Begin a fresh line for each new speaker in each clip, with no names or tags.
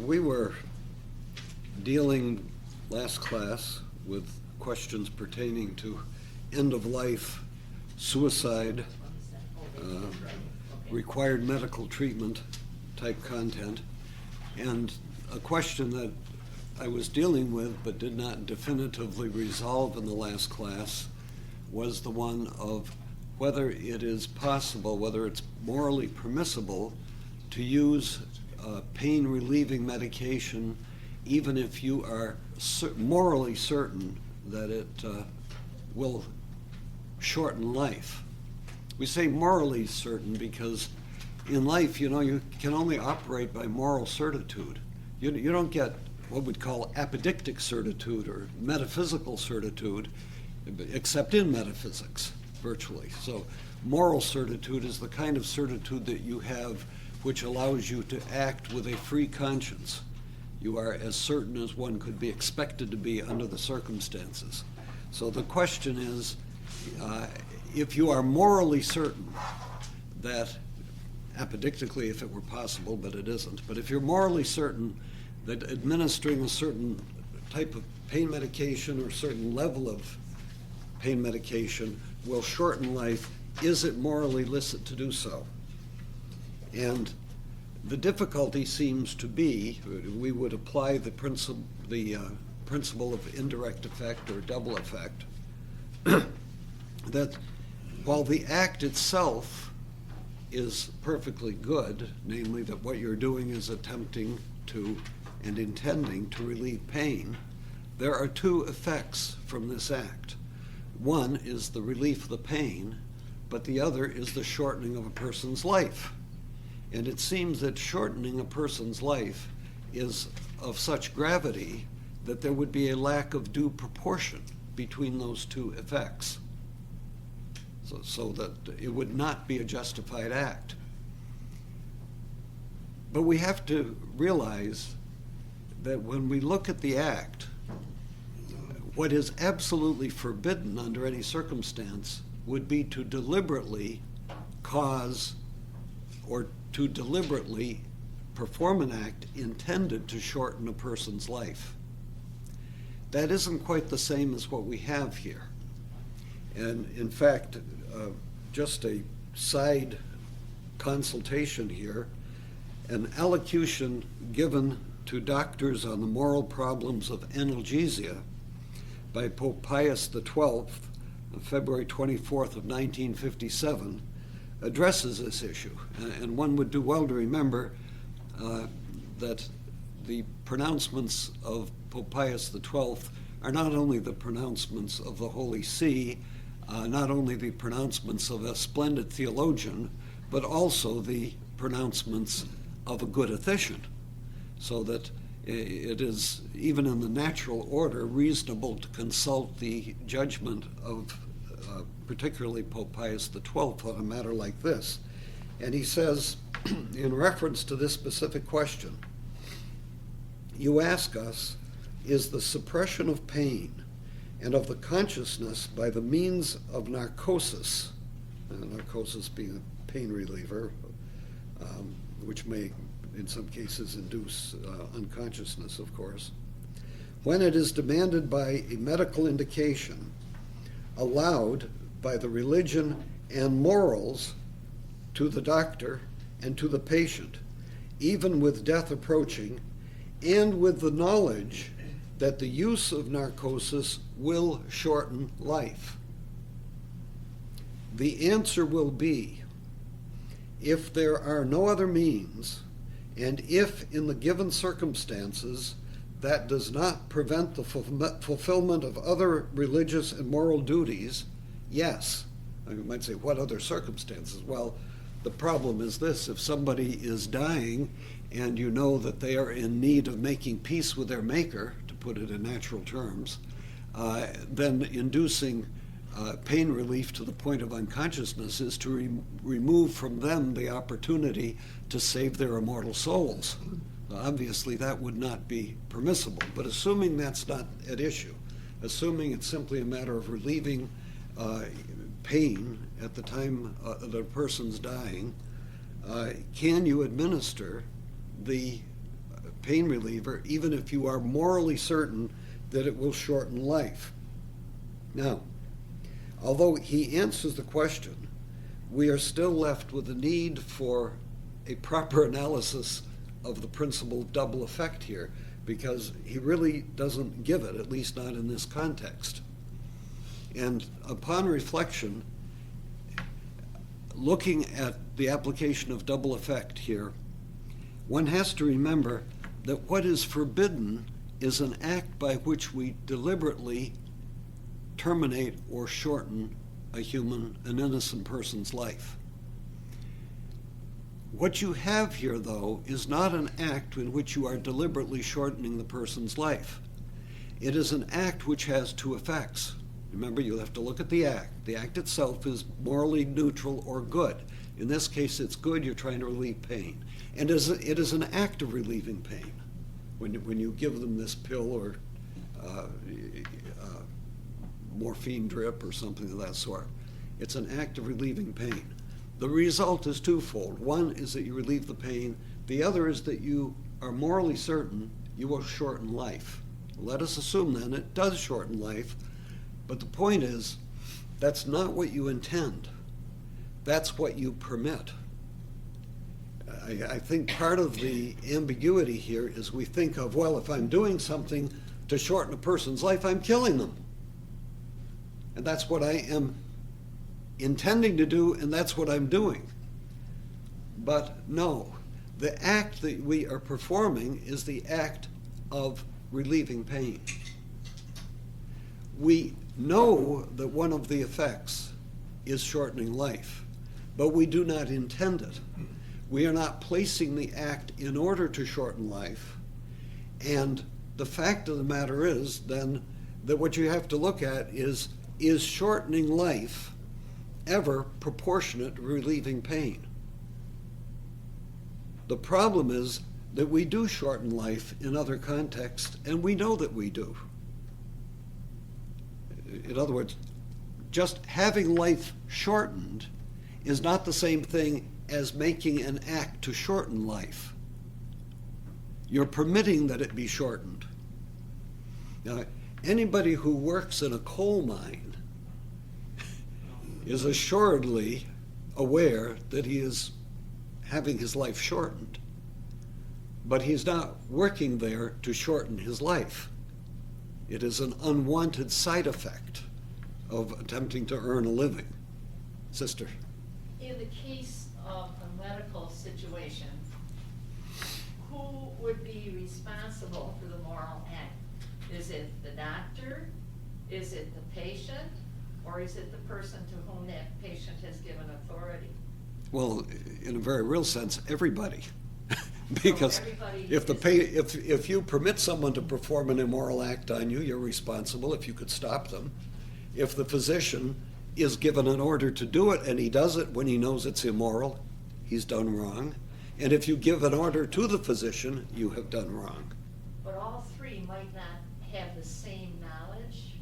We were dealing last class with questions pertaining to end-of-life, suicide, required medical treatment type content, and a question that I was dealing with but did not definitively resolve in the last class was the one of whether it is possible, whether it's morally permissible to use pain-relieving medication even if you are morally certain that it will shorten life. We say morally certain because in life, you can only operate by moral certitude. You don't get what we'd call apodictic certitude or metaphysical certitude, except in metaphysics, virtually. So moral certitude is the kind of certitude that you have which allows you to act with a free conscience. You are as certain as one could be expected to be under the circumstances. So the question is, if you are morally certain that, apodictically if it were possible, but it isn't, but if you're morally certain that administering a certain type of pain medication or a certain level of pain medication will shorten life, is it morally licit to do so? And the difficulty seems to be, we would apply the principle of indirect effect or double effect, that while the act itself is perfectly good, namely that what you're doing is attempting to and intending to relieve pain, there are two effects from this act. One is the relief of the pain, but the other is the shortening of a person's life. And it seems that shortening a person's life is of such gravity that there would be a lack of due proportion between those two effects, so that it would not be a justified act. But we have to realize that when we look at the act, what is absolutely forbidden under any circumstance would be to deliberately cause or to deliberately perform an act intended to shorten a person's life. That isn't quite the same as what we have here. And in fact, just a side consultation here, an allocution given to doctors on the moral problems of analgesia by Pope Pius XII on February 24th of 1957 addresses this issue. And one would do well to remember that the pronouncements of Pope Pius XII are not only the pronouncements of the Holy See, not only the pronouncements of a splendid theologian, but also the pronouncements of a good officiant, so that it is, even in the natural order, reasonable to consult the judgment of particularly Pope Pius XII on a matter like this. And he says, in reference to this specific question, you ask us, is the suppression of pain and of the consciousness by the means of narcosis, narcosis being a pain reliever, which may in some cases induce unconsciousness, of course, when it is demanded by a medical indication, allowed by the religion and morals to the doctor and to the patient, even with death approaching, and with the knowledge that the use of narcosis will shorten life. The answer will be, if there are no other means, and if in the given circumstances that does not prevent the fulfillment of other religious and moral duties, yes. You might say, what other circumstances? Well, the problem is this: if somebody is dying and you know that they are in need of making peace with their maker, to put it in natural terms, then inducing pain relief to the point of unconsciousness is to remove from them the opportunity to save their immortal souls. Obviously, that would not be permissible. But assuming that's not at issue, assuming it's simply a matter of relieving pain at the time that a person's dying, can you administer the pain reliever, even if you are morally certain that it will shorten life. Now, although he answers the question, we are still left with the need for a proper analysis of the principle of double effect here, because he really doesn't give it, at least not in this context. And upon reflection, looking at the application of double effect here, one has to remember that what is forbidden is an act by which we deliberately terminate or shorten an innocent person's life. What you have here, though, is not an act in which you are deliberately shortening the person's life. It is an act which has two effects. Remember, you have to look at the act. The act itself is morally neutral or good. In this case, it's good. You're trying to relieve pain. And it is an act of relieving pain when you give them this pill or morphine drip or something of that sort. It's an act of relieving pain. The result is twofold. One is that you relieve the pain. The other is that you are morally certain you will shorten life. Let us assume then it does shorten life, but the point is that's not what you intend. That's what you permit. I think part of the ambiguity here is we think of, well, if I'm doing something to shorten a person's life, I'm killing them. And that's what I am intending to do, and that's what I'm doing. But no, the act that we are performing is the act of relieving pain. We know that one of the effects is shortening life, but we do not intend it. We are not placing the act in order to shorten life. And the fact of the matter is then that what you have to look at is shortening life ever proportionate to relieving pain? The problem is that we do shorten life in other contexts, and we know that we do. In other words, just having life shortened is not the same thing as making an act to shorten life. You're permitting that it be shortened. Now, anybody who works in a coal mine is assuredly aware that he is having his life shortened, but he's not working there to shorten his life. It is an unwanted side effect of attempting to earn a living. Sister?
In the case of a medical situation, who would be responsible for the moral act? Is it the doctor? Is it the patient? Or is it the person to whom that patient has given authority?
Well, in a very real sense, everybody. Because
so everybody
if you permit someone to perform an immoral act on you, you're responsible if you could stop them. If the physician is given an order to do it and he does it when he knows it's immoral, he's done wrong. And if you give an order to the physician, you have done wrong.
But all three might not have the same knowledge.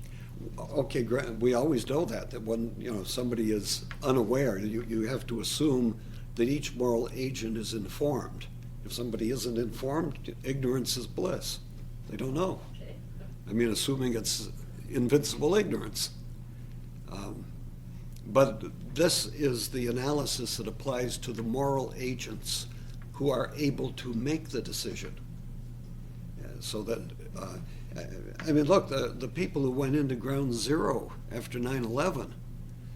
Okay, we always know that when somebody is unaware, you have to assume that each moral agent is informed. If somebody isn't informed, ignorance is bliss. They don't know.
Okay.
I mean, assuming it's invincible ignorance. But this is the analysis that applies to the moral agents who are able to make the decision. So that, I mean, look, the people who went into ground zero after 9/11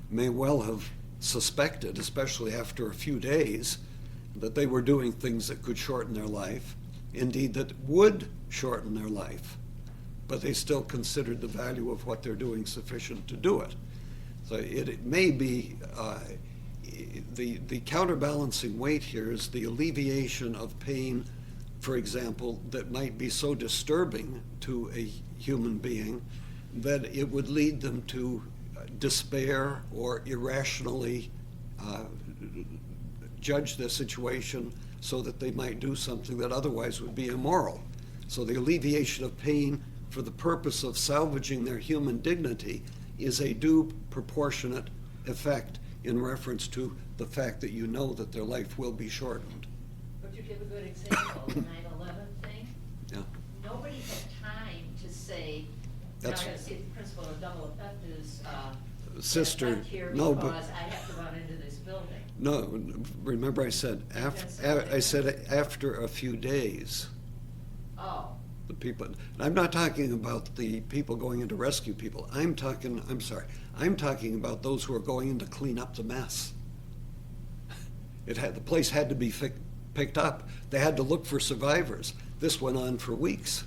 may well have suspected, especially after a few days, that they were doing things that could shorten their life, indeed that would shorten their life, but they still considered the value of what they're doing sufficient to do it. So it may be, the counterbalancing weight here is the alleviation of pain, for example, that might be so disturbing to a human being that it would lead them to despair or irrationally judge the situation so that they might do something that otherwise would be immoral. So the alleviation of pain for the purpose of salvaging their human dignity is a due proportionate effect in reference to the fact that you know that their life will be shortened.
Would you give a good example of the 9/11 thing? nobody had time to say, now I
That's-
gotta see if the principle of double effect is,
Sister,
effect here
no,
because
but-
I have to run into this building.
No, remember I said, I said after a few days.
Oh,
The people, and I'm not talking about the people going in to rescue people. I'm talking about those who are going in to clean up the mess. The place had to be picked up. They had to look for survivors. This went on for weeks.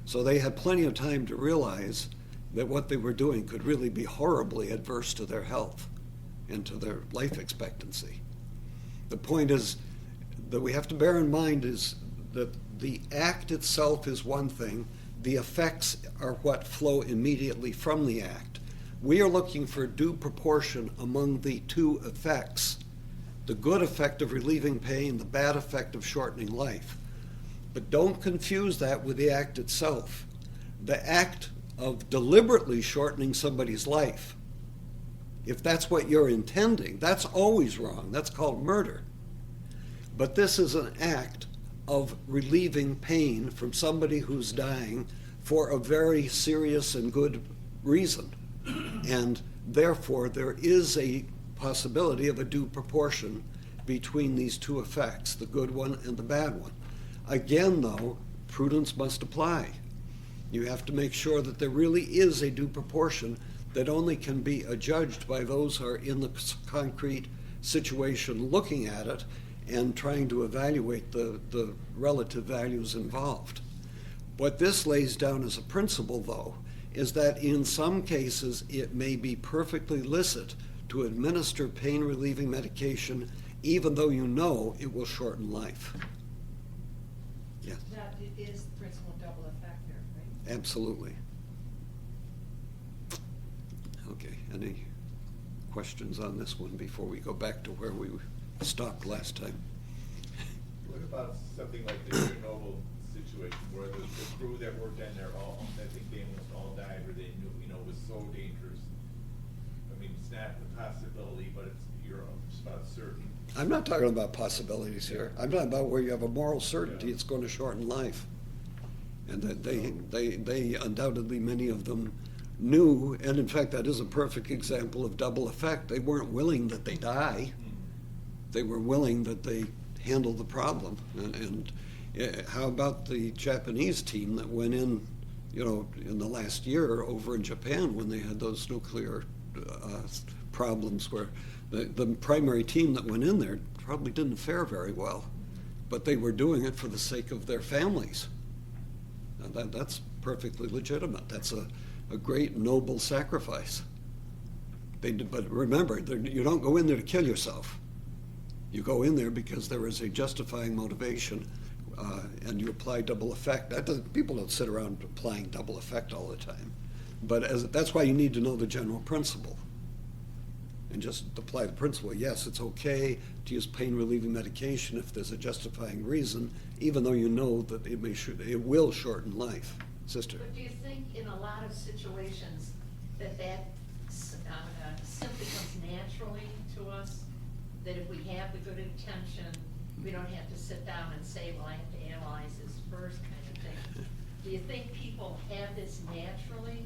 So they had plenty of time to realize that what they were doing could really be horribly adverse to their health and to their life expectancy. The point is that we have to bear in mind is that the act itself is one thing, the effects are what flow immediately from the act. We are looking for due proportion among the two effects, the good effect of relieving pain, the bad effect of shortening life. But don't confuse that with the act itself. The act of deliberately shortening somebody's life, if that's what you're intending, that's always wrong. That's called murder. But this is an act of relieving pain from somebody who's dying for a very serious and good reason. And therefore, there is a possibility of a due proportion between these two effects, the good one and the bad one. Again, though, prudence must apply. You have to make sure that there really is a due proportion that only can be adjudged by those who are in the concrete situation looking at it and trying to evaluate the relative values involved. What this lays down as a principle, though, is that in some cases it may be perfectly licit to administer pain-relieving medication even though you know it will shorten life. Yes,
That is the principle of double effect there, right?
absolutely. Okay, any questions on this one before we go back to where we stopped last time?
What about something like the Chernobyl situation where the crew that worked on there I think they almost all died, or they knew, it was so dangerous? I mean, it's not a possibility, but you're about certain.
I'm not talking about possibilities here. I'm talking about where you have a moral certainty it's going to shorten life. And that they undoubtedly, many of them knew, and in fact that is a perfect example of double effect. They weren't willing that they die. They were willing that they handle the problem. And how about the Japanese team that went in, in the last year over in Japan when they had those nuclear problems where the primary team that went in there probably didn't fare very well, but they were doing it for the sake of their families. Now that's perfectly legitimate. That's a great noble sacrifice. But remember, you don't go in there to kill yourself. You go in there because there is a justifying motivation, and you apply double effect. People don't sit around applying double effect all the time. But that's why you need to know the general principle. And just apply the principle. Yes, it's okay to use pain-relieving medication if there's a justifying reason, even though you know that it will shorten life. Sister?
but do you think in a lot of situations that simply comes naturally to us? That if we have the good intention, we don't have to sit down and say, well, I have to analyze this first kind of thing. Do you think people have this naturally?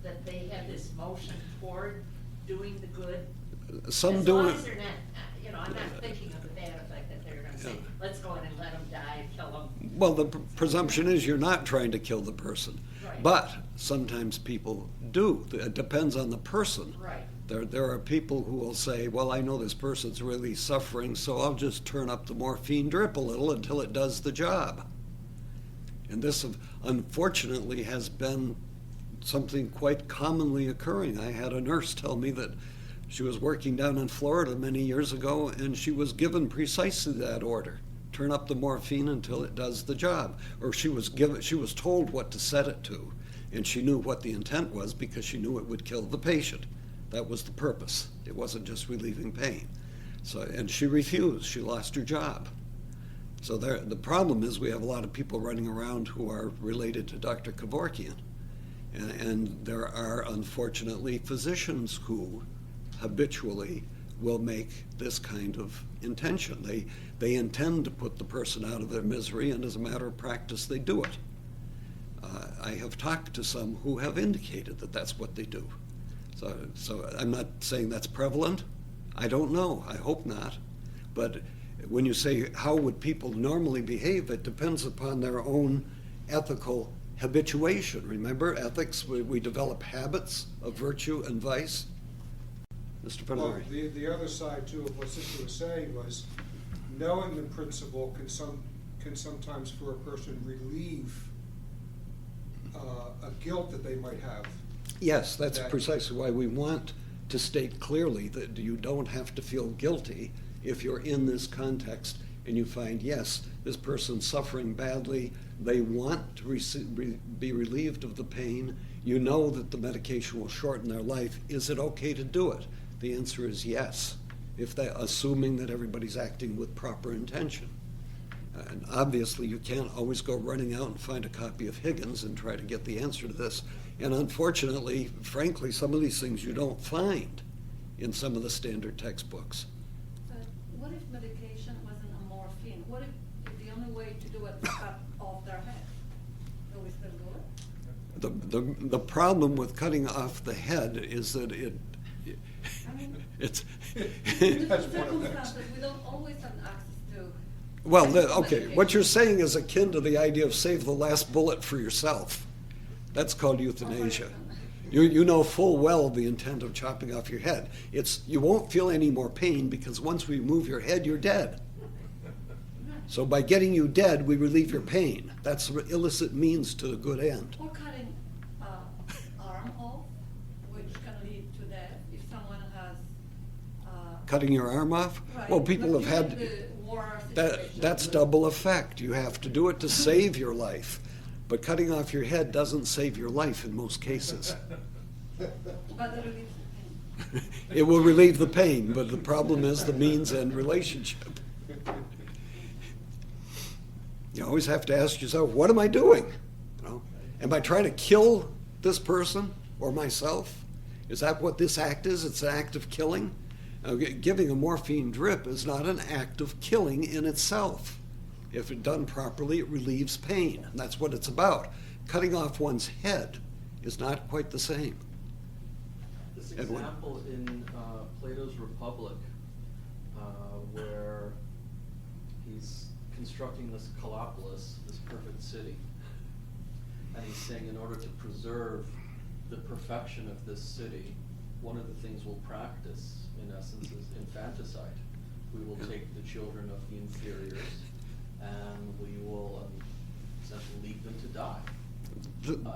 That they have this motion toward doing the good?
Some
As
do
long
it.
as they're not, I'm not thinking of the bad effect that they're gonna say,
Yeah.
let's go in and let them die, kill them.
Well, the presumption is you're not trying to kill the person.
Right.
But sometimes people do. It depends on the person.
Right.
There are people who will say, well, I know this person's really suffering, so I'll just turn up the morphine drip a little until it does the job. And this, unfortunately, has been something quite commonly occurring. I had a nurse tell me that she was working down in Florida many years ago, and she was given precisely that order. Turn up the morphine until it does the job. Or she was told what to set it to, and she knew what the intent was because she knew it would kill the patient. That was the purpose. It wasn't just relieving pain. And she refused. She lost her job. So the problem is we have a lot of people running around who are related to Dr. Kevorkian. And there are, unfortunately, physicians who habitually will make this kind of intention. They intend to put the person out of their misery, and as a matter of practice, they do it. I have talked to some who have indicated that that's what they do. So I'm not saying that's prevalent. I don't know. I hope not. But when you say how would people normally behave, it depends upon their own ethical habituation. Remember, ethics, we develop habits of virtue and vice. Mr.
Well,
Bonnette.
the other side too of what Sister was saying was knowing the principle can sometimes for a person relieve a guilt that they might have.
Yes, that's precisely why we want to state clearly that you don't have to feel guilty if you're in this context and you find, yes, this person's suffering badly, they want to be relieved of the pain, you know that the medication will shorten their life, is it okay to do it? The answer is yes, assuming that everybody's acting with proper intention. And obviously, you can't always go running out and find a copy of Higgins and try to get the answer to this. And unfortunately, frankly, some of these things you don't find in some of the standard textbooks.
But what if medication wasn't a morphine? What if the only way to do it is cut off their head? Do we still do it?
The problem with cutting off the head is that
I mean,
it's
in
That's
the
one of them.
circumstances, we don't always have access to.
well, okay. What you're saying is akin to the idea of save the last bullet for yourself. That's called euthanasia. You know full well the intent of chopping off your head. You won't feel any more pain because once we remove your head, you're dead. So by getting you dead, we relieve your pain. That's what illicit means to the good end.
Or cutting arm off, which can lead to death if someone has.
Cutting your arm off?
Right.
Well, people
But
have
during
had
the war
that's
situation.
double effect. You have to do it to save your life. But cutting off your head doesn't save your life in most cases.
But it relieves the pain.
It will relieve the pain, but the problem is the means and relationship. You always have to ask yourself, what am I doing? You know, am I trying to kill this person or myself? Is that what this act is? It's an act of killing? Giving a morphine drip is not an act of killing in itself. If it done properly, it relieves pain. And that's what it's about. Cutting off one's head is not quite the same.
This
Edwin?
example in Plato's Republic, where he's constructing this Calopolis, this perfect city, and he's saying in order to preserve the perfection of this city, one of the things we'll practice, in essence, is infanticide. We will take the children of the inferiors and we will essentially leave them to die.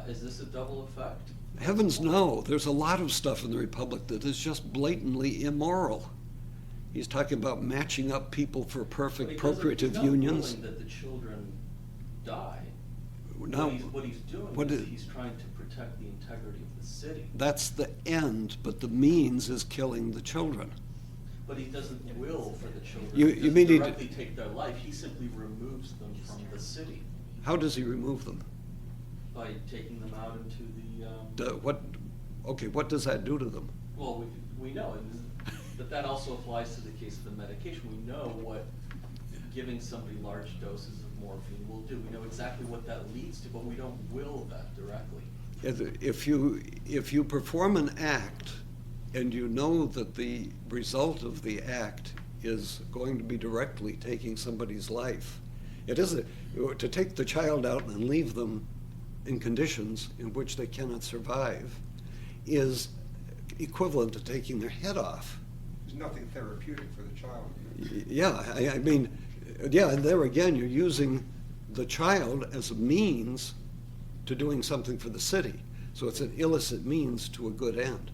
Is this a double effect?
Heavens no. There's a lot of stuff in the Republic that is just blatantly immoral. He's talking about matching up people for perfect procreative unions.
He's not willing that the children die.
No.
What he's doing
What
is
is-
he's trying to protect the integrity of the city.
That's the end, but the means is killing the children.
But he doesn't will for the children
You
to
mean he
directly take their life. He simply removes them from the city
How does he remove them?
by taking them out into the.
What does that do to them?
Well, we know, but that also applies to the case of the medication. We know what giving somebody large doses of morphine will do. We know exactly what that leads to, but we don't will that directly.
If you perform an act and you know that the result of the act is going to be directly taking somebody's life, it isn't to take the child out and leave them in conditions in which they cannot survive is equivalent to taking their head off.
There's nothing therapeutic for the child.
Yeah, I mean, yeah, and there again, you're using the child as a means to doing something for the city. So it's an illicit means to a good end.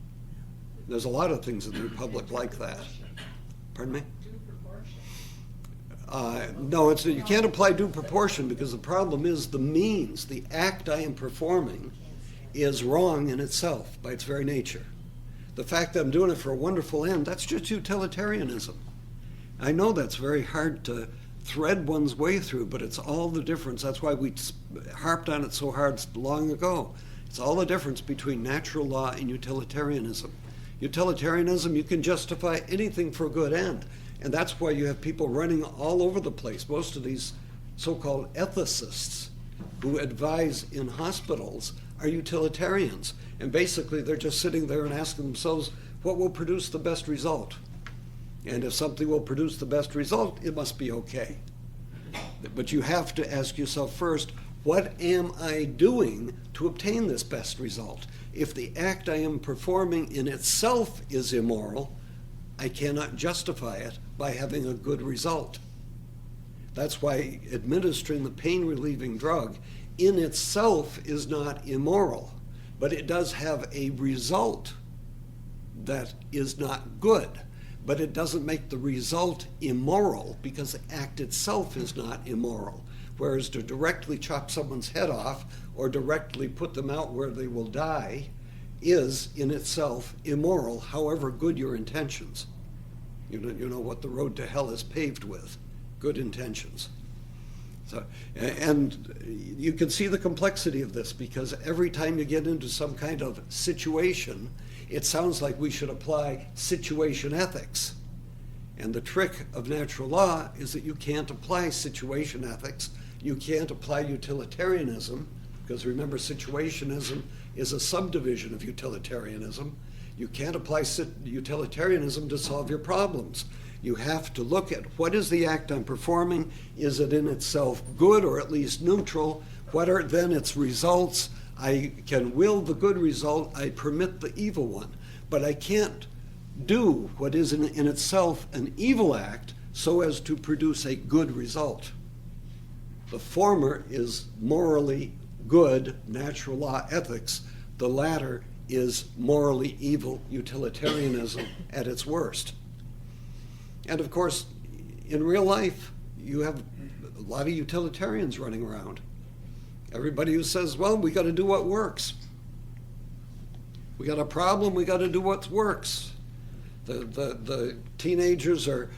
There's a lot of things in the Republic like that. Pardon me?
Due proportion.
No, you can't apply due proportion because the problem is the means, the act I am performing is wrong in itself by its very nature. The fact that I'm doing it for a wonderful end, that's just utilitarianism. I know that's very hard to thread one's way through, but it's all the difference. That's why we harped on it so hard long ago. It's all the difference between natural law and utilitarianism. Utilitarianism, you can justify anything for a good end. And that's why you have people running all over the place. Most of these so-called ethicists who advise in hospitals are utilitarians. And basically they're just sitting there and asking themselves, what will produce the best result? And if something will produce the best result, it must be okay. But you have to ask yourself first, what am I doing to obtain this best result? If the act I am performing in itself is immoral, I cannot justify it by having a good result. That's why administering the pain-relieving drug in itself is not immoral, but it does have a result that is not good. But it doesn't make the result immoral because the act itself is not immoral. Whereas to directly chop someone's head off or directly put them out where they will die is in itself immoral, however good your intentions. You know what the road to hell is paved with, good intentions. So, and you can see the complexity of this because every time you get into some kind of situation, it sounds like we should apply situation ethics. And the trick of natural law is that you can't apply situation ethics. You can't apply utilitarianism, because remember, situationism is a subdivision of utilitarianism. You can't apply utilitarianism to solve your problems. You have to look at what is the act I'm performing? Is it in itself good or at least neutral? What are then its results? I can will the good result, I permit the evil one. But I can't do what is in itself an evil act so as to produce a good result. The former is morally good, natural law ethics. The latter is morally evil, utilitarianism at its worst. And of course, in real life, you have a lot of utilitarians running around. Everybody who says, well, we got to do what works. We got a problem, we got to do what works. The teenagers are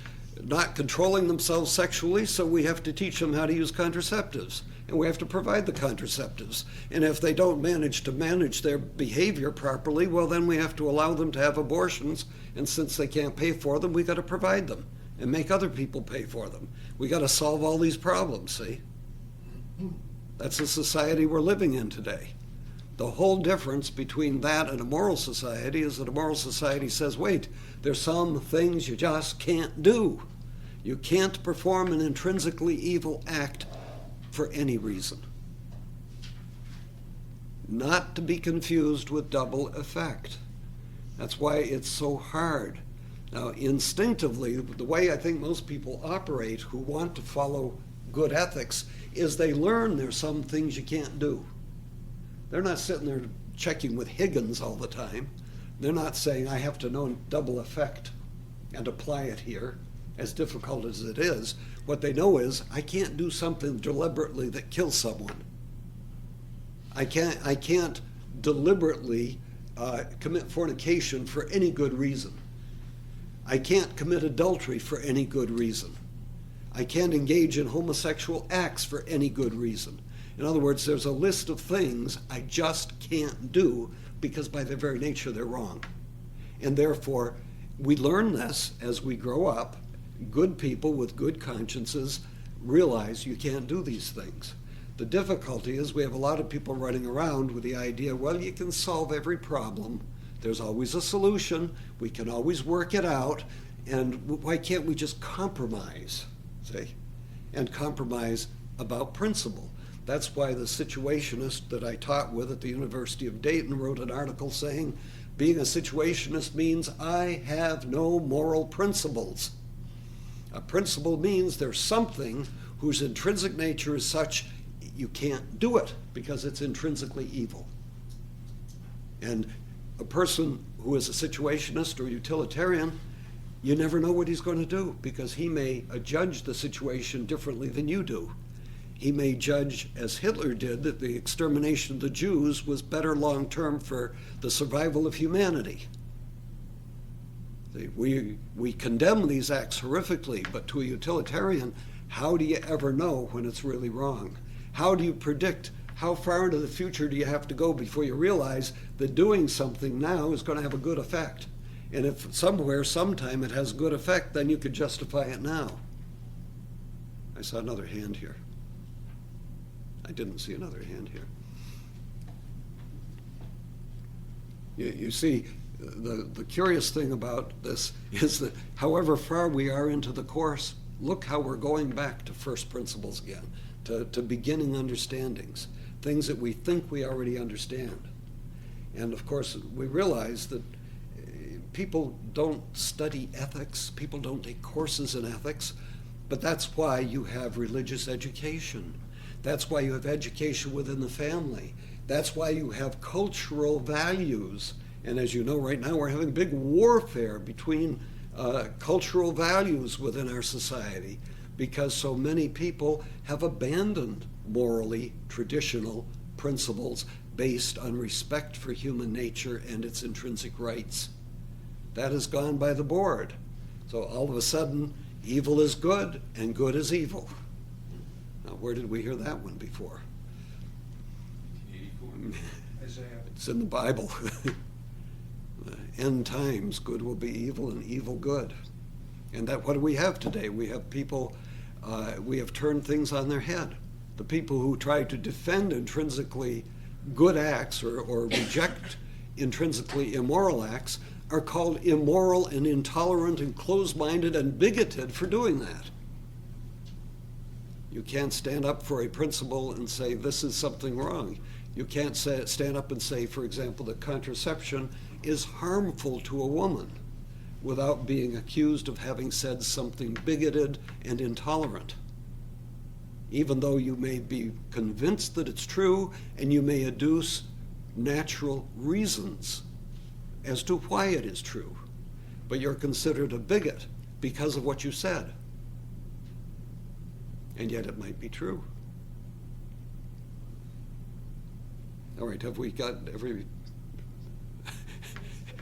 not controlling themselves sexually, so we have to teach them how to use contraceptives. And we have to provide the contraceptives. And if they don't manage to manage their behavior properly, well, then we have to allow them to have abortions. And since they can't pay for them, we got to provide them and make other people pay for them. We got to solve all these problems, see? That's the society we're living in today. The whole difference between that and a moral society is that a moral society says, wait, there's some things you just can't do. You can't perform an intrinsically evil act for any reason. Not to be confused with double effect. That's why it's so hard. Now, instinctively, the way I think most people operate who want to follow good ethics is they learn there's some things you can't do. They're not sitting there checking with Higgins all the time. They're not saying, I have to know double effect and apply it here, as difficult as it is. What they know is, I can't do something deliberately that kills someone. I can't deliberately commit fornication for any good reason. I can't commit adultery for any good reason. I can't engage in homosexual acts for any good reason. In other words, there's a list of things I just can't do because by their very nature they're wrong. And therefore, we learn this as we grow up. Good people with good consciences realize you can't do these things. The difficulty is we have a lot of people running around with the idea, well, you can solve every problem. There's always a solution. We can always work it out. And why can't we just compromise, see? And compromise about principle. That's why the situationist that I taught with at the University of Dayton wrote an article saying, being a situationist means I have no moral principles. A principle means there's something whose intrinsic nature is such you can't do it because it's intrinsically evil. And a person who is a situationist or utilitarian, you never know what he's going to do because he may judge the situation differently than you do. He may judge, as Hitler did, that the extermination of the Jews was better long-term for the survival of humanity. We condemn these acts horrifically, but to a utilitarian, how do you ever know when it's really wrong? How do you predict how far into the future do you have to go before you realize that doing something now is going to have a good effect? And if somewhere, sometime it has good effect, then you could justify it now. I saw another hand here. I didn't see another hand here. You see, the curious thing about this is that however far we are into the course, look how we're going back to first principles again, to beginning understandings, things that we think we already understand. And of course, we realize that people don't study ethics, people don't take courses in ethics, but that's why you have religious education. That's why you have education within the family. That's why you have cultural values. And as you know, right now we're having big warfare between cultural values within our society because so many people have abandoned morally traditional principles based on respect for human nature and its intrinsic rights. That has gone by the board. So all of a sudden, evil is good and good is evil. Now, where did we hear that one before?
1984.
Isaiah.
It's in the Bible. End times, good will be evil and evil good. And that, what do we have today? We have people, we have turned things on their head. The people who try to defend intrinsically good acts or reject intrinsically immoral acts are called immoral and intolerant and closed-minded and bigoted for doing that. You can't stand up for a principle and say this is something wrong. You can't stand up and say, for example, that contraception is harmful to a woman without being accused of having said something bigoted and intolerant. Even though you may be convinced that it's true and you may adduce natural reasons as to why it is true, but you're considered a bigot because of what you said. And yet it might be true. All right, have we got every...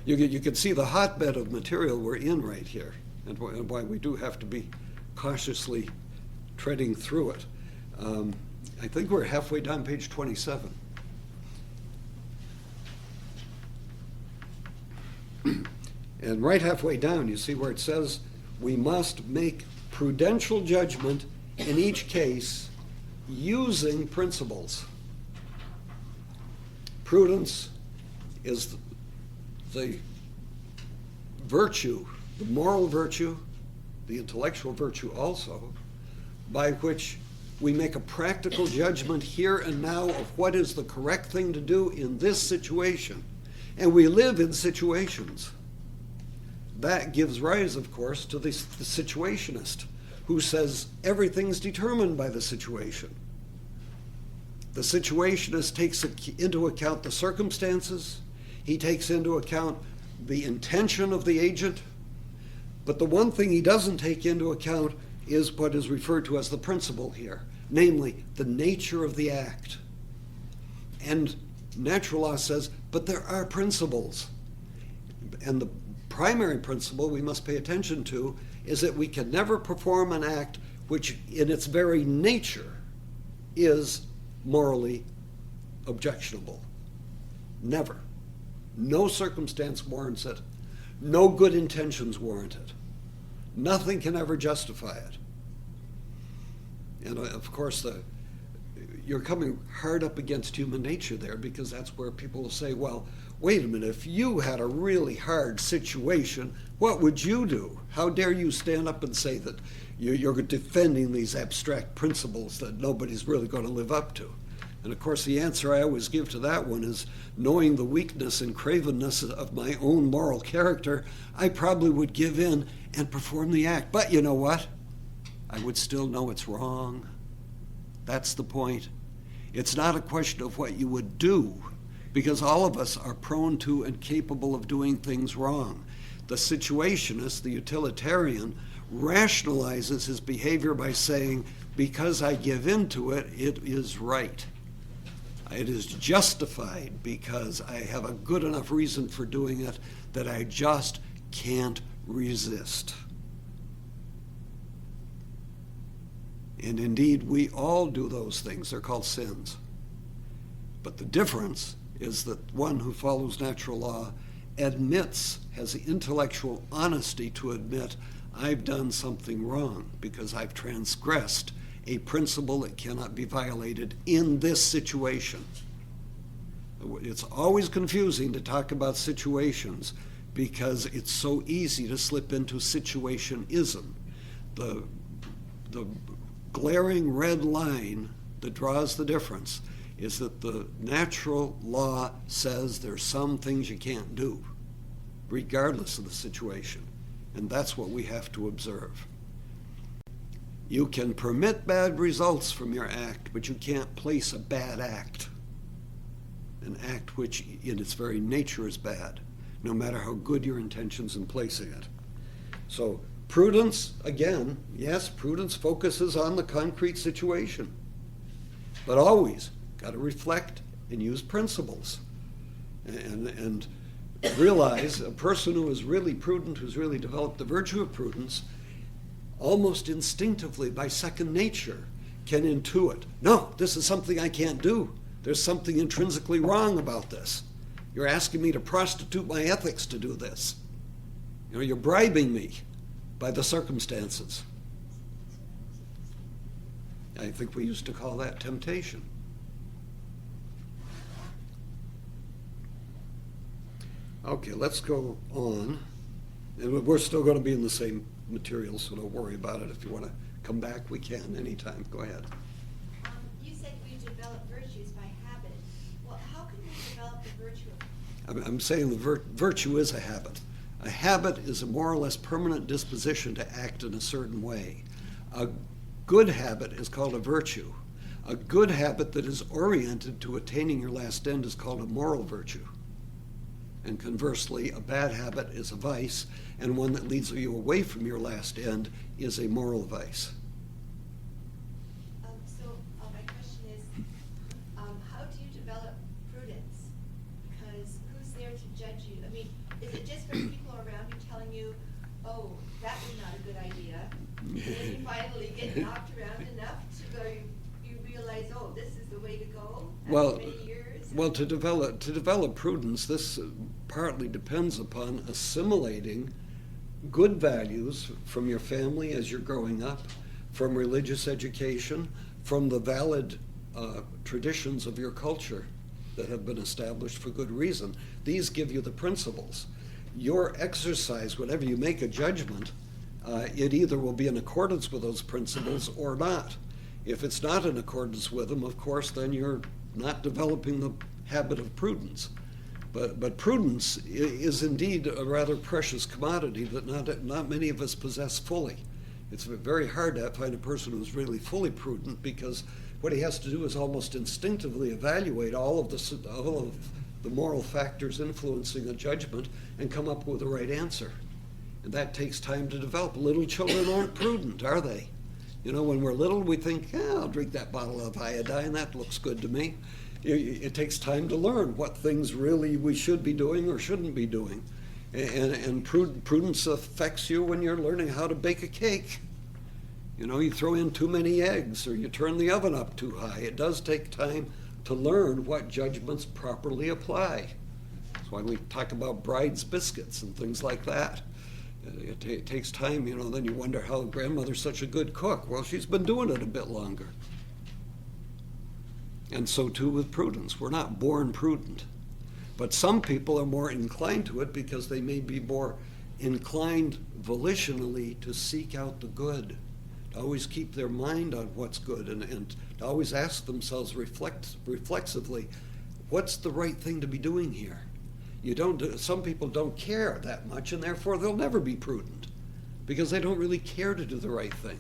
You can see the hotbed of material we're in right here, and why we do have to be cautiously treading through it. I think we're halfway down page 27. And right halfway down, you see where it says, we must make prudential judgment in each case using principles. Prudence is the virtue, the moral virtue, the intellectual virtue also, by which we make a practical judgment here and now of what is the correct thing to do in this situation. And we live in situations. That gives rise, of course, to the situationist who says everything's determined by the situation. The situationist takes into account the circumstances. He takes into account the intention of the agent. But the one thing he doesn't take into account is what is referred to as the principle here, namely the nature of the act. And natural law says, but there are principles. And the primary principle we must pay attention to is that we can never perform an act which in its very nature is morally objectionable. Never. No circumstance warrants it. No good intentions warrant it. Nothing can ever justify it. And of course, you're coming hard up against human nature there, because that's where people will say, well, wait a minute, if you had a really hard situation, what would you do? How dare you stand up and say that you're defending these abstract principles that nobody's really going to live up to? And of course, the answer I always give to that one is, knowing the weakness and cravenness of my own moral character, I probably would give in and perform the act. But you know what? I would still know it's wrong. That's the point. It's not a question of what you would do, because all of us are prone to and capable of doing things wrong. The situationist, the utilitarian, rationalizes his behavior by saying, because I give in to it, it is right. It is justified because I have a good enough reason for doing it that I just can't resist. And indeed, we all do those things. They're called sins. But the difference is that one who follows natural law admits has the intellectual honesty to admit, I've done something wrong because I've transgressed a principle that cannot be violated in this situation. It's always confusing to talk about situations because it's so easy to slip into situationism. The glaring red line that draws the difference is that the natural law says there's some things you can't do, regardless of the situation. And that's what we have to observe. You can permit bad results from your act, but you can't place a bad act, an act which in its very nature is bad, no matter how good your intentions in placing it. So prudence, again, yes, prudence focuses on the concrete situation, but always got to reflect and use principles and realize a person who is really prudent, who's really developed the virtue of prudence, almost instinctively by second nature can intuit, no, this is something I can't do. There's something intrinsically wrong about this. You're asking me to prostitute my ethics to do this. You know, you're bribing me by the circumstances. I think we used to call that temptation. Okay, let's go on. And we're still going to be in the same material, so don't worry about it. If you want to come back, we can anytime. Go ahead.
You said we develop virtues by habit. Well, how can we develop the virtue of...
I'm saying the virtue is a habit. A habit is a more or less permanent disposition to act in a certain way. A good habit is called a virtue. A good habit that is oriented to attaining your last end is called a moral virtue. And conversely, a bad habit is a vice, and one that leads you away from your last end is a moral vice.
My question is, how do you develop prudence? Because who's there to judge you? I mean, is it just from people around you telling you, oh, that was not a good idea? And then you finally get knocked around enough to go, you realize, oh, this is the way to go after many years?
Well, to develop prudence, this partly depends upon assimilating good values from your family as you're growing up, from religious education, from the valid traditions of your culture that have been established for good reason. These give you the principles. Your exercise, whenever you make a judgment, it either will be in accordance with those principles or not. If it's not in accordance with them, of course, then you're not developing the habit of prudence. But prudence is indeed a rather precious commodity that not many of us possess fully. It's very hard to find a person who's really fully prudent, because what he has to do is almost instinctively evaluate all of the moral factors influencing a judgment and come up with the right answer. And that takes time to develop. Little children aren't prudent, are they? You know, when we're little, we think, I'll drink that bottle of iodine, that looks good to me. It takes time to learn what things really we should be doing or shouldn't be doing. And prudence affects you when you're learning how to bake a cake. You know, you throw in too many eggs or you turn the oven up too high. It does take time to learn what judgments properly apply. That's why we talk about bride's biscuits and things like that. It takes time, you know, then you wonder how grandmother's such a good cook. Well, she's been doing it a bit longer. And so too with prudence. We're not born prudent. But some people are more inclined to it because they may be more inclined volitionally to seek out the good, to always keep their mind on what's good, and to always ask themselves reflexively, what's the right thing to be doing here? Some people don't care that much, and therefore they'll never be prudent because they don't really care to do the right thing.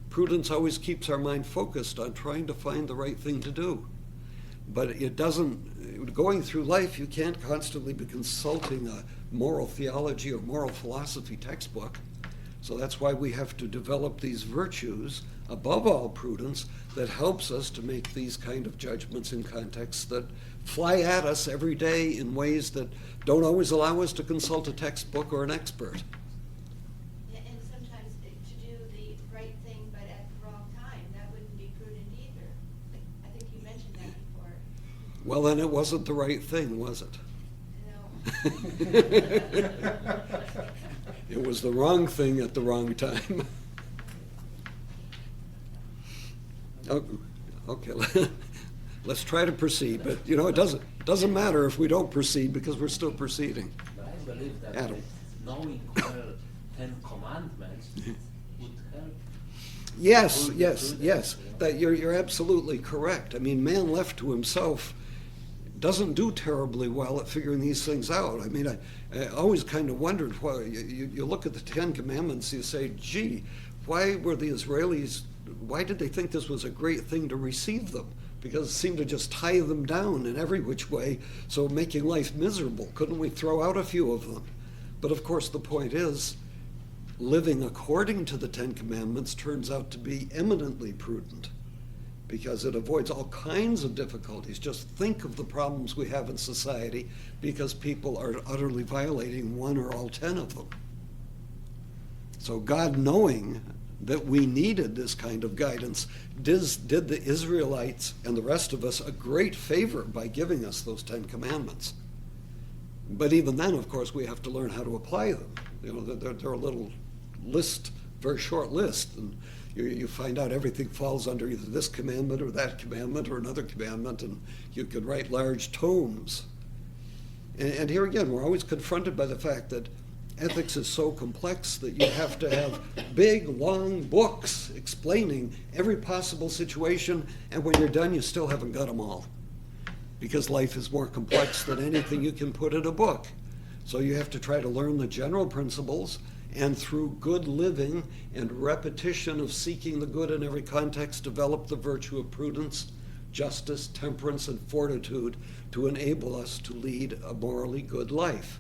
Prudence always keeps our mind focused on trying to find the right thing to do. But it doesn't, going through life, you can't constantly be consulting a moral theology or moral philosophy textbook. So that's why we have to develop these virtues, above all prudence, that helps us to make these kind of judgments in contexts that fly at us every day in ways that don't always allow us to consult a textbook or an expert.
And sometimes to do the right thing but at the wrong time, that wouldn't be prudent either. I think you mentioned that before.
Well, then it wasn't the right thing, was it?
No.
It was the wrong thing at the wrong time. Okay, let's try to proceed, but you know, it doesn't matter if we don't proceed because we're still proceeding.
But I believe that
Adam.
knowing where 10 commandments would help.
Yes,
Prove
yes,
the prudence,
yes.
you know.
That you're absolutely correct. I mean, man left to himself doesn't do terribly well at figuring these things out. I mean, I always kind of wondered why you look at the Ten Commandments, you say, gee, why were the Israelis, why did they think this was a great thing to receive them? Because it seemed to just tie them down in every which way, so making life miserable. Couldn't we throw out a few of them? But of course, the point is, living according to the Ten Commandments turns out to be eminently prudent because it avoids all kinds of difficulties. Just think of the problems we have in society because people are utterly violating one or all 10 of them. So God, knowing that we needed this kind of guidance, did the Israelites and the rest of us a great favor by giving us those 10 Commandments. But even then, of course, we have to learn how to apply them. You know, they're a little list, very short list, and you find out everything falls under either this commandment or that commandment or another commandment, and you could write large tomes. And here again, we're always confronted by the fact that ethics is so complex that you have to have big, long books explaining every possible situation, and when you're done, you still haven't got them all. Because life is more complex than anything you can put in a book. So you have to try to learn the general principles, and through good living and repetition of seeking the good in every context, develop the virtue of prudence, justice, temperance, and fortitude to enable us to lead a morally good life.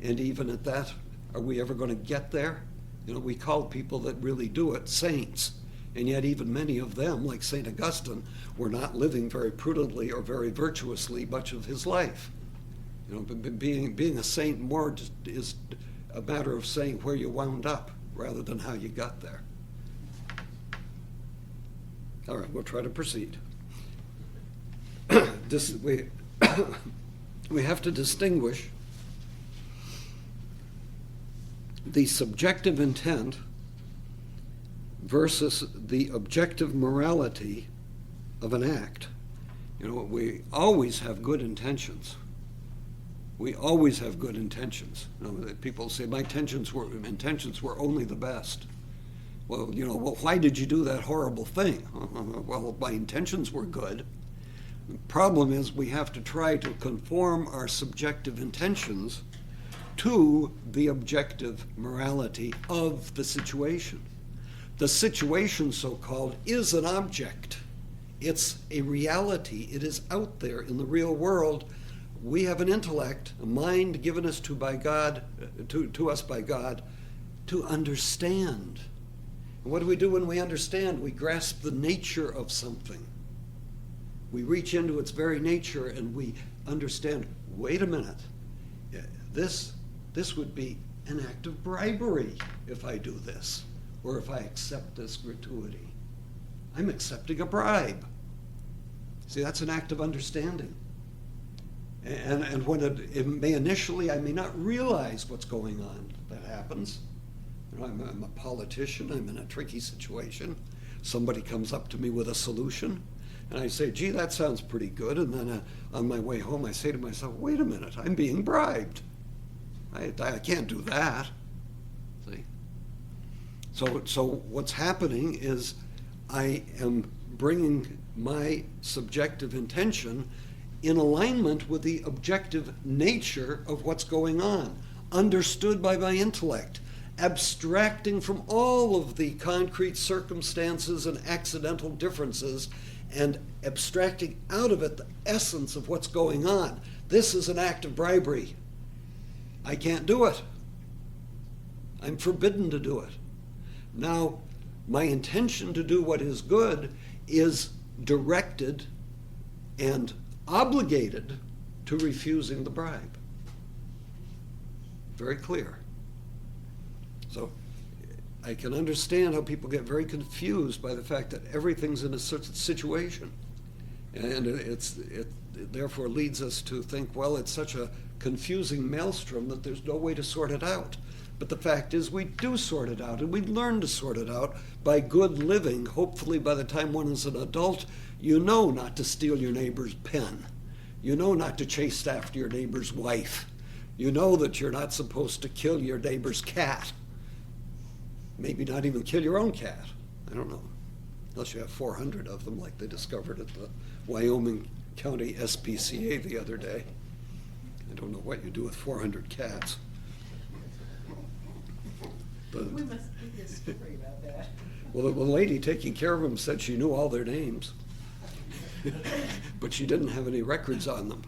And even at that, are we ever going to get there? You know, we call people that really do it saints. And yet even many of them, like St. Augustine, were not living very prudently or very virtuously much of his life. You know, being a saint more is a matter of saying where you wound up rather than how you got there. All right, we'll try to proceed. We have to distinguish the subjective intent versus the objective morality of an act. You know, we always have good intentions. We always have good intentions. You know, people say my intentions were only the best. Well, you know, well, why did you do that horrible thing? Well, my intentions were good. The problem is we have to try to conform our subjective intentions to the objective morality of the situation. The situation, so-called, is an object. It's a reality. It is out there in the real world. We have an intellect, a mind given us by God, to us by God, to understand. And what do we do when we understand? We grasp the nature of something. We reach into its very nature and we understand, wait a minute, this would be an act of bribery if I do this, or if I accept this gratuity. I'm accepting a bribe. See, that's an act of understanding. And when it may initially, I may not realize what's going on. That happens. You know, I'm a politician, I'm in a tricky situation. Somebody comes up to me with a solution, and I say, gee, that sounds pretty good. And then on my way home, I say to myself, wait a minute, I'm being bribed. I can't do that. See? So what's happening is I am bringing my subjective intention in alignment with the objective nature of what's going on, understood by my intellect, abstracting from all of the concrete circumstances and accidental differences, and abstracting out of it the essence of what's going on. This is an act of bribery. I can't do it. I'm forbidden to do it. Now, my intention to do what is good is directed and obligated to refusing the bribe. Very clear. So I can understand how people get very confused by the fact that everything's in a certain situation. And it therefore leads us to think, well, it's such a confusing maelstrom that there's no way to sort it out. But the fact is we do sort it out, and we learn to sort it out by good living. Hopefully by the time one is an adult, you know not to steal your neighbor's pen. You know not to chase after your neighbor's wife. You know that you're not supposed to kill your neighbor's cat. Maybe not even kill your own cat. I don't know. Unless you have 400 of them like they discovered at the Wyoming County SPCA the other day. I don't know what you do with 400 cats. But,
We must do this story about that.
well, the lady taking care of them said she knew all their names, but she didn't have any records on them.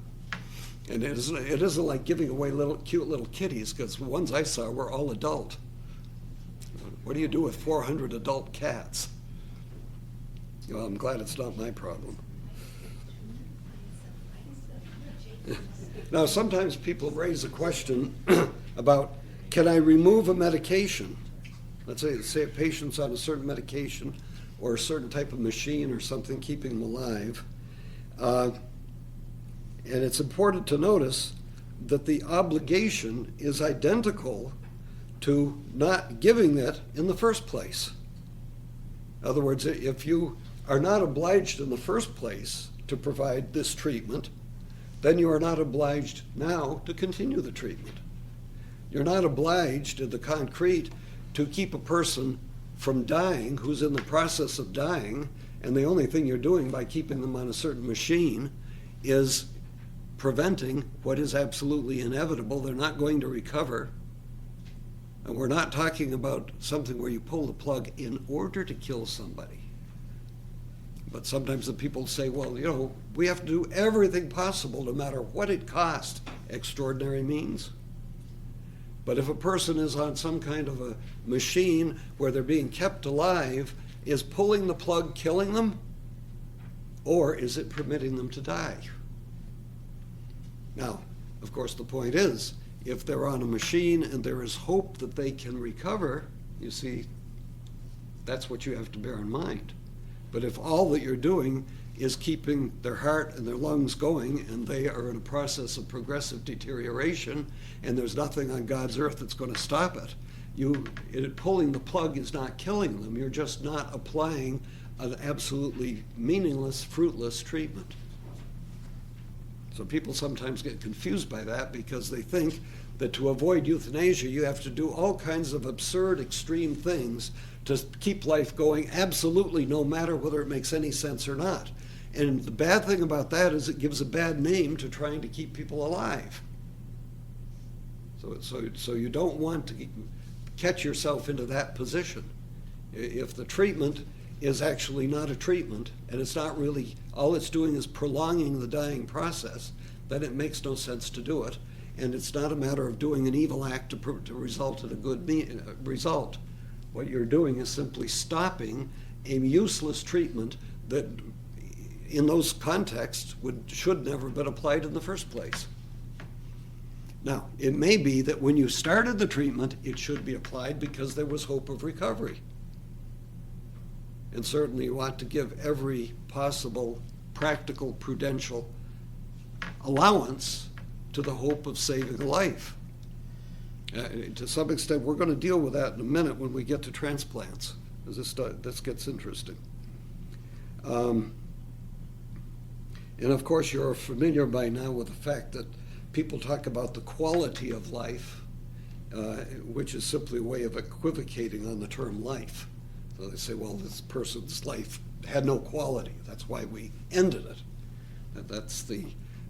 And it isn't like giving away cute little kitties, because the ones I saw were all adult. What do you do with 400 adult cats? Well, I'm glad it's not my problem. Now, sometimes people raise a question about, can I remove a medication? Let's say a patient's on a certain medication or a certain type of machine or something keeping them alive. And it's important to notice that the obligation is identical to not giving it in the first place. In other words, if you are not obliged in the first place to provide this treatment, then you are not obliged now to continue the treatment. You're not obliged in the concrete to keep a person from dying who's in the process of dying, and the only thing you're doing by keeping them on a certain machine is preventing what is absolutely inevitable. They're not going to recover. And we're not talking about something where you pull the plug in order to kill somebody. But sometimes the people say, well, you know, we have to do everything possible no matter what it costs. Extraordinary means. But if a person is on some kind of a machine where they're being kept alive, is pulling the plug killing them? Or is it permitting them to die? Now, of course, the point is, if they're on a machine and there is hope that they can recover, you see, that's what you have to bear in mind. But if all that you're doing is keeping their heart and their lungs going, and they are in a process of progressive deterioration, and there's nothing on God's earth that's going to stop it, pulling the plug is not killing them. You're just not applying an absolutely meaningless, fruitless treatment. So people sometimes get confused by that because they think that to avoid euthanasia, you have to do all kinds of absurd, extreme things to keep life going, absolutely no matter whether it makes any sense or not. And the bad thing about that is it gives a bad name to trying to keep people alive. So you don't want to catch yourself into that position. If the treatment is actually not a treatment, and it's not really, all it's doing is prolonging the dying process, then it makes no sense to do it. And it's not a matter of doing an evil act to result in a good result. What you're doing is simply stopping a useless treatment that, in those contexts, should never have been applied in the first place. Now, it may be that when you started the treatment, it should be applied because there was hope of recovery. And certainly you want to give every possible practical, prudential allowance to the hope of saving a life. To some extent, we're going to deal with that in a minute when we get to transplants, because this gets interesting. And of course, you're familiar by now with the fact that people talk about the quality of life, which is simply a way of equivocating on the term life. So they say, well, this person's life had no quality. That's why we ended it. That's the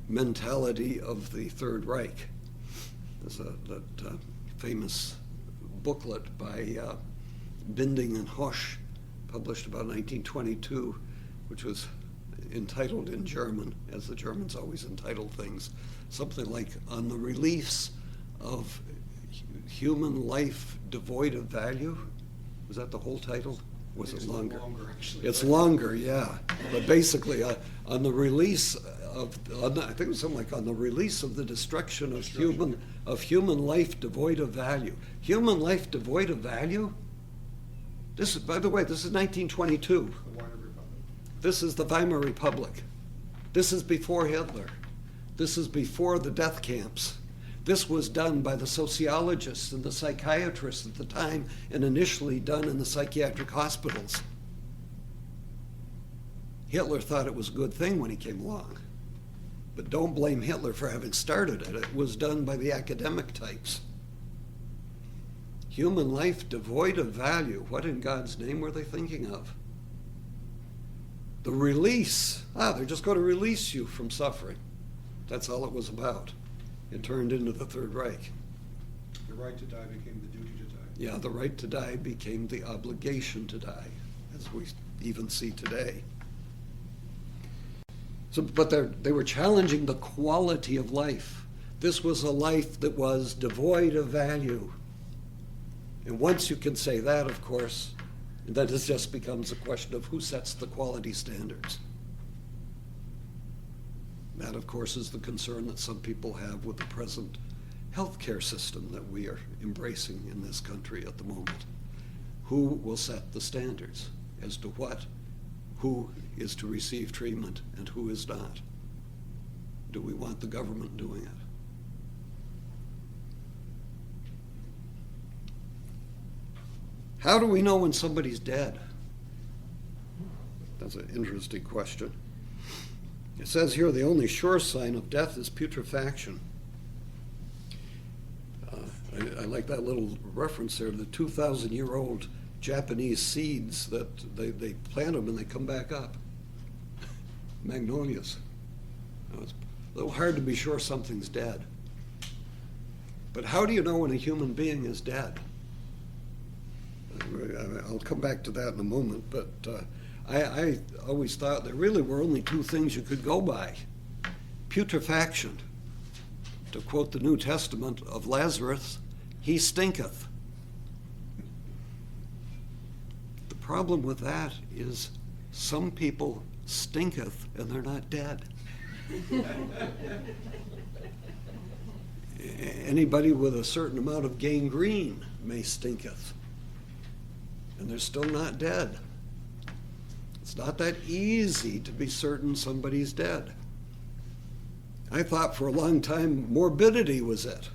mentality of the Third Reich. There's that famous booklet by Binding and Hosch, published about 1922, which was entitled in German, as the Germans always entitled things, something like On the Release of Human Life Devoid of Value. Was that the whole title? Was it longer?
It's longer, actually.
It's longer, yeah. But basically, on the release of, I think it was something like on the release of the destruction of human life devoid of value. Human life devoid of value? This is, by the way, this is 1922.
The Weimar Republic.
This is the Weimar Republic. This is before Hitler. This is before the death camps. This was done by the sociologists and the psychiatrists at the time, and initially done in the psychiatric hospitals. Hitler thought it was a good thing when he came along. But don't blame Hitler for having started it. It was done by the academic types. Human life devoid of value. What in God's name were they thinking of? The release. They're just going to release you from suffering. That's all it was about. It turned into the Third Reich.
The right to die became the duty to die.
Yeah, the right to die became the obligation to die, as we even see today. So, but they were challenging the quality of life. This was a life that was devoid of value. And once you can say that, of course, then it just becomes a question of who sets the quality standards. That, of course, is the concern that some people have with the present healthcare system that we are embracing in this country at the moment. Who will set the standards as to what, who is to receive treatment and who is not? Do we want the government doing it? How do we know when somebody's dead? That's an interesting question. It says here the only sure sign of death is putrefaction. I like that little reference there, the 2,000-year-old Japanese seeds that they plant them and they come back up. Magnolias. It's a little hard to be sure something's dead. But how do you know when a human being is dead? I'll come back to that in a moment, but I always thought there really were only two things you could go by. Putrefaction. To quote the New Testament of Lazarus, he stinketh. The problem with that is some people stinketh and they're not dead. Anybody with a certain amount of gangrene may stinketh, and they're still not dead. It's not that easy to be certain somebody's dead. I thought for a long time morbidity was it.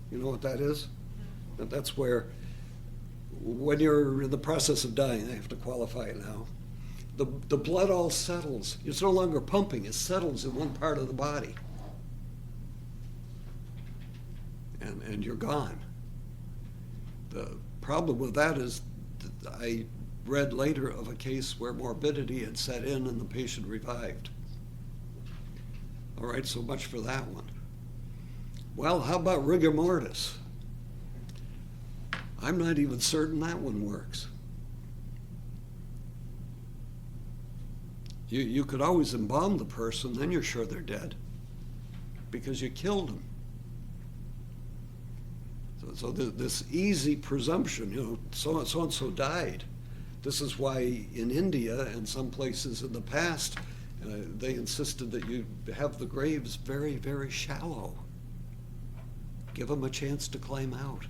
You know what that is? That's where, when you're in the process of dying, I have to qualify it now, the blood all settles. It's no longer pumping, it settles in one part of the body. And you're gone. The problem with that is that I read later of a case where morbidity had set in and the patient revived. All right, so much for that one. Well, how about rigor mortis? I'm not even certain that one works. You could always embalm the person, then you're sure they're dead because you killed them. So this easy presumption, so-and-so died. This is why in India and some places in the past, they insisted that you have the graves very, very shallow. Give them a chance to climb out.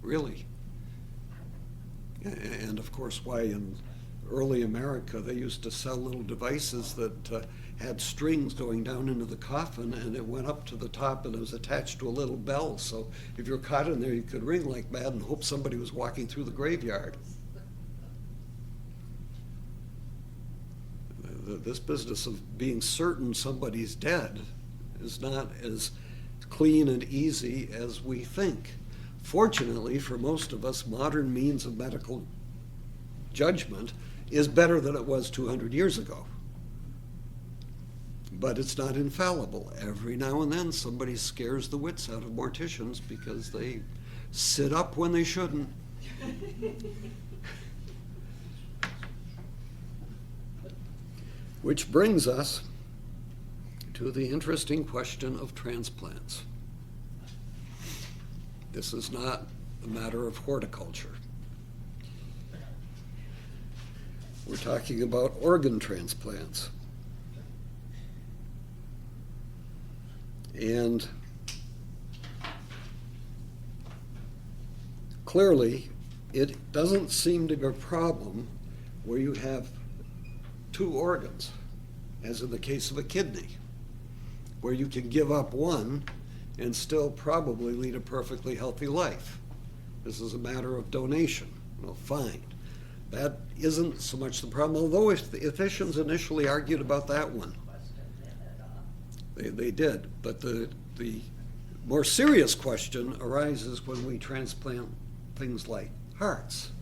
Really. And of course, why in early America they used to sell little devices that had strings going down into the coffin, and it went up to the top and it was attached to a little bell. So if you're caught in there, you could ring like mad and hope somebody was walking through the graveyard. This business of being certain somebody's dead is not as clean and easy as we think. Fortunately, for most of us, modern means of medical judgment is better than it was 200 years ago. But it's not infallible. Every now and then somebody scares the wits out of morticians because they sit up when they shouldn't. Which brings us to the interesting question of transplants. This is not a matter of horticulture. We're talking about organ transplants. And clearly, it doesn't seem to be a problem where you have two organs, as in the case of a kidney, where you can give up one and still probably lead a perfectly healthy life. This is a matter of donation. Well, fine. That isn't so much the problem, although if the physicians initially argued about that one. They did, but the more serious question arises when we transplant things like hearts,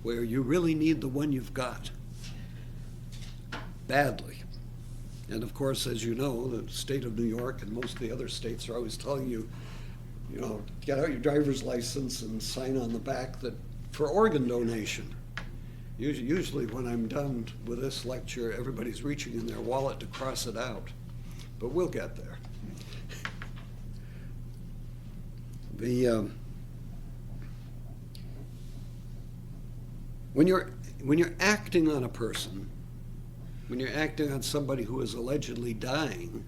where you really need the one you've got badly. And of course, as you know, the state of New York and most of the other states are always telling you, you know, get out your driver's license and sign on the back that for organ donation. Usually when I'm done with this lecture, everybody's reaching in their wallet to cross it out. But we'll get there. When you're acting on a person, when you're acting on somebody who is allegedly dying,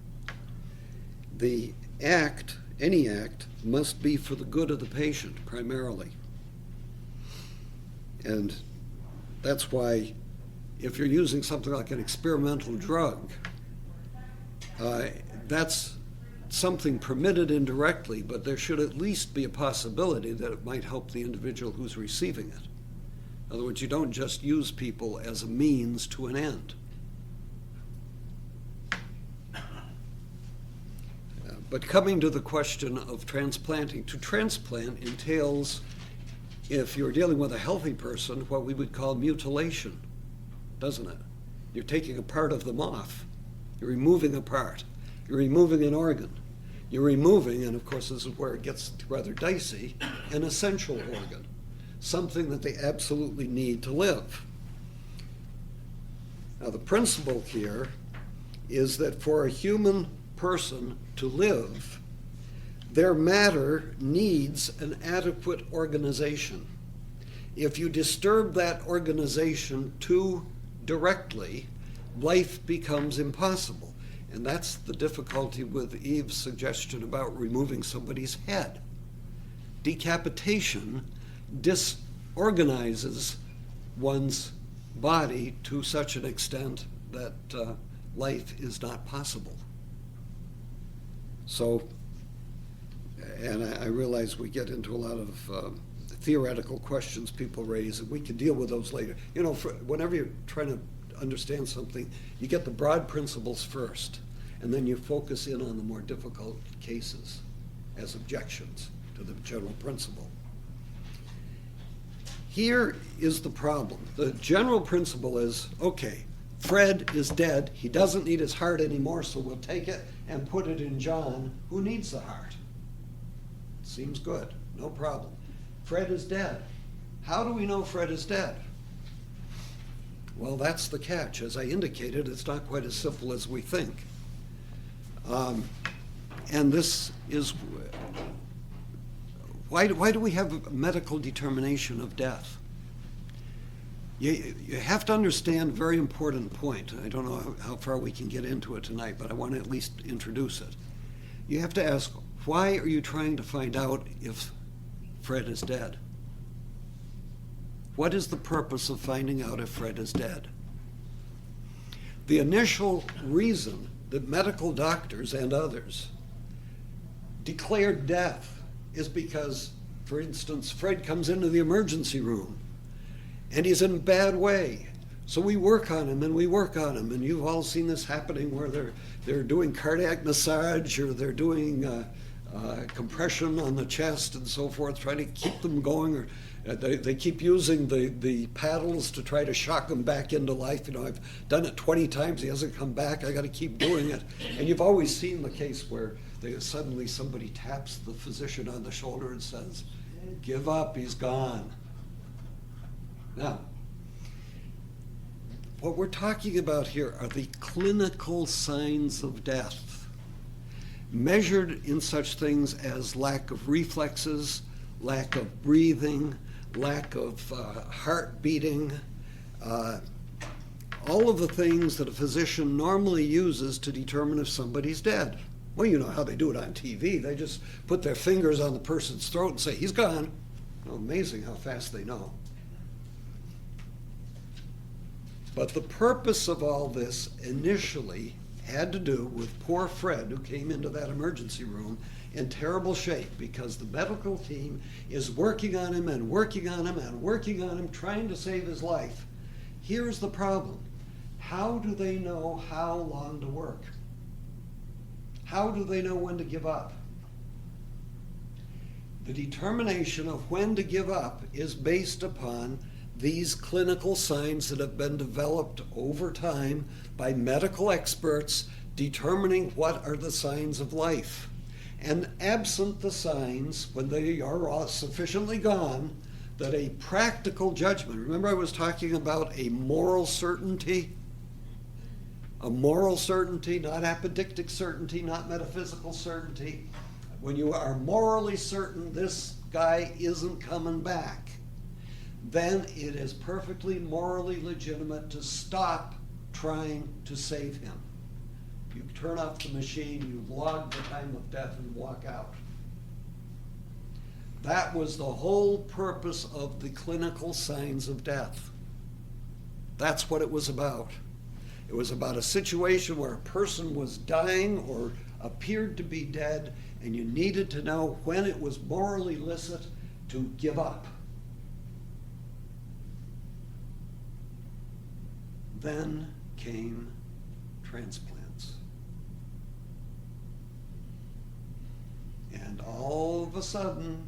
the act, any act, must be for the good of the patient primarily. And that's why if you're using something like an experimental drug, that's something permitted indirectly, but there should at least be a possibility that it might help the individual who's receiving it. In other words, you don't just use people as a means to an end. But coming to the question of transplanting, to transplant entails, if you're dealing with a healthy person, what we would call mutilation, doesn't it? You're taking a part of them off. You're removing a part. You're removing an organ. You're removing, and of course this is where it gets rather dicey, an essential organ, something that they absolutely need to live. Now the principle here is that for a human person to live, their matter needs an adequate organization. If you disturb that organization too directly, life becomes impossible. And that's the difficulty with Eve's suggestion about removing somebody's head. Decapitation disorganizes one's body to such an extent that life is not possible. So, and I realize we get into a lot of theoretical questions people raise, and we can deal with those later. You know, whenever you're trying to understand something, you get the broad principles first, and then you focus in on the more difficult cases as objections to the general principle. Here is the problem. The general principle is, okay, Fred is dead. He doesn't need his heart anymore, so we'll take it and put it in John, who needs the heart. Seems good, no problem. Fred is dead. How do we know Fred is dead? Well, that's the catch. As I indicated, it's not quite as simple as we think. And this is, why do we have a medical determination of death? You have to understand a very important point. I don't know how far we can get into it tonight, but I want to at least introduce it. You have to ask, why are you trying to find out if Fred is dead? What is the purpose of finding out if Fred is dead? The initial reason that medical doctors and others declared death is because, for instance, Fred comes into the emergency room and he's in a bad way. So we work on him and we work on him, and you've all seen this happening where they're doing cardiac massage, or they're doing compression on the chest and so forth, trying to keep them going, or they keep using the paddles to try to shock him back into life. You know, I've done it 20 times, he hasn't come back, I got to keep doing it. And you've always seen the case where suddenly somebody taps the physician on the shoulder and says, "Give up, he's gone." Now, what we're talking about here are the clinical signs of death, measured in such things as lack of reflexes, lack of breathing, lack of heart beating, all of the things that a physician normally uses to determine if somebody's dead. Well, you know how they do it on TV. They just put their fingers on the person's throat and say, "He's gone." Oh, amazing how fast they know. But the purpose of all this initially had to do with poor Fred, who came into that emergency room in terrible shape because the medical team is working on him and working on him and working on him, trying to save his life. Here's the problem. How do they know how long to work? How do they know when to give up? The determination of when to give up is based upon these clinical signs that have been developed over time by medical experts determining what are the signs of life. And absent the signs, when they are all sufficiently gone, that a practical judgment, remember I was talking about a moral certainty? A moral certainty, not apodictic certainty, not metaphysical certainty. When you are morally certain this guy isn't coming back, then it is perfectly morally legitimate to stop trying to save him. You turn off the machine, you log the time of death and walk out. That was the whole purpose of the clinical signs of death. That's what it was about. It was about a situation where a person was dying or appeared to be dead, and you needed to know when it was morally licit to give up. Then came transplants. And all of a sudden,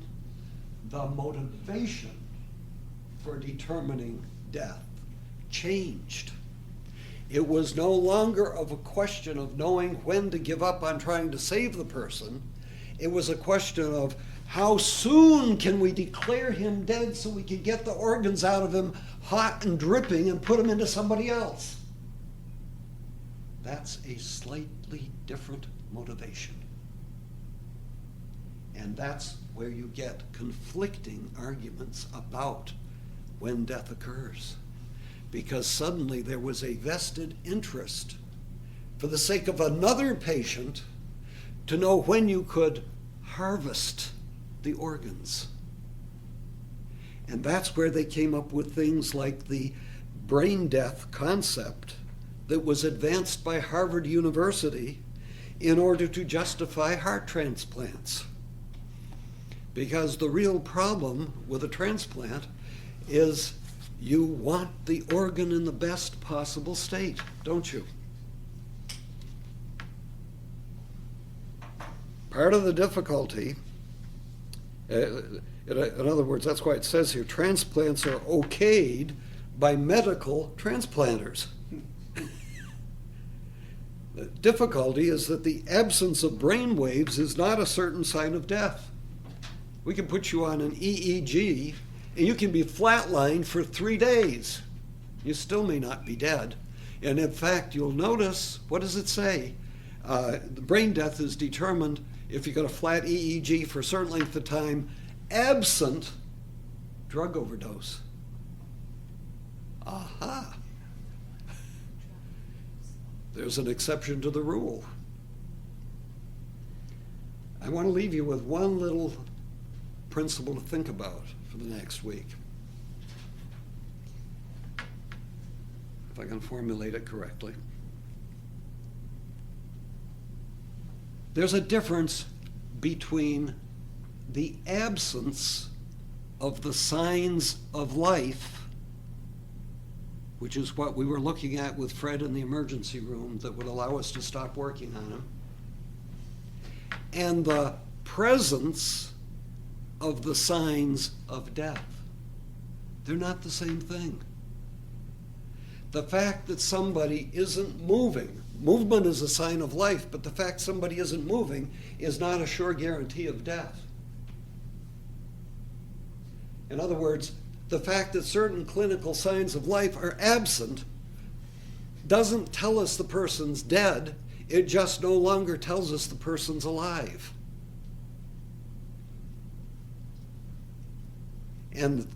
the motivation for determining death changed. It was no longer of a question of knowing when to give up on trying to save the person. It was a question of how soon can we declare him dead so we can get the organs out of him hot and dripping and put him into somebody else. That's a slightly different motivation. And that's where you get conflicting arguments about when death occurs. Because suddenly there was a vested interest for the sake of another patient to know when you could harvest the organs. And that's where they came up with things like the brain death concept that was advanced by Harvard University in order to justify heart transplants. Because the real problem with a transplant is you want the organ in the best possible state, don't you? Part of the difficulty, in other words, that's why it says here, transplants are okayed by medical transplanters. The difficulty is that the absence of brain waves is not a certain sign of death. We can put you on an EEG and you can be flatlined for 3 days. You still may not be dead. And in fact, you'll notice, what does it say? The brain death is determined if you got a flat EEG for a certain length of time, absent drug overdose. Aha. There's an exception to the rule. I want to leave you with one little principle to think about for the next week. If I can formulate it correctly. There's a difference between the absence of the signs of life, which is what we were looking at with Fred in the emergency room that would allow us to stop working on him, and the presence of the signs of death. They're not the same thing. The fact that somebody isn't moving, movement is a sign of life, but the fact somebody isn't moving is not a sure guarantee of death. In other words, the fact that certain clinical signs of life are absent doesn't tell us the person's dead, it just no longer tells us the person's alive. And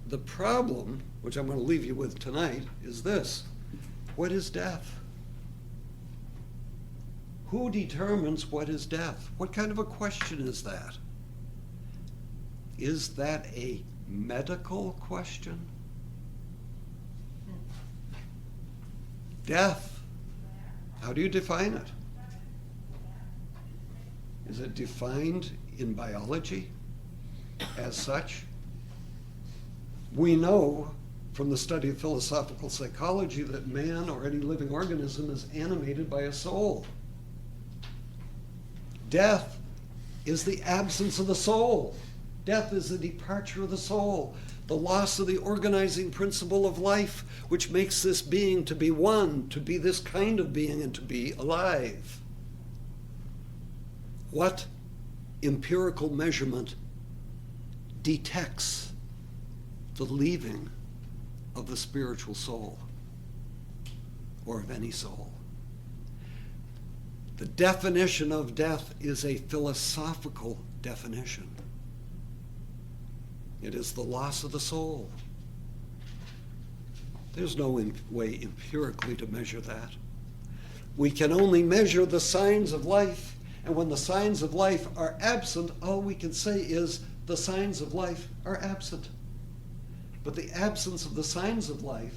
the problem, which I'm going to leave you with tonight, is this. What is death? Who determines what is death? What kind of a question is that? Is that a medical question? Death How do you define it? Is it defined in biology as such? We know from the study of philosophical psychology that man or any living organism is animated by a soul. Death is the absence of the soul. Death is the departure of the soul, the loss of the organizing principle of life, which makes this being to be one, to be this kind of being, and to be alive. What empirical measurement detects the leaving of the spiritual soul, or of any soul? The definition of death is a philosophical definition. It is the loss of the soul. There's no way empirically to measure that. We can only measure the signs of life, and when the signs of life are absent, all we can say is the signs of life are absent. But the absence of the signs of life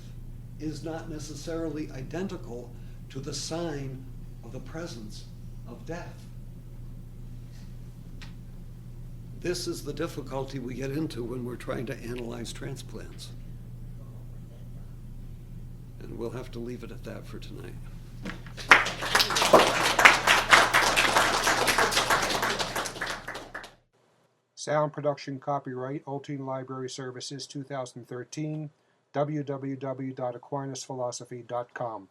is not necessarily identical to the sign of the presence of death. This is the difficulty we get into when we're trying to analyze transplants. And we'll have to leave it at that for tonight.
Sound production copyright Olteen Library Services 2013, www.aquinasphilosophy.com.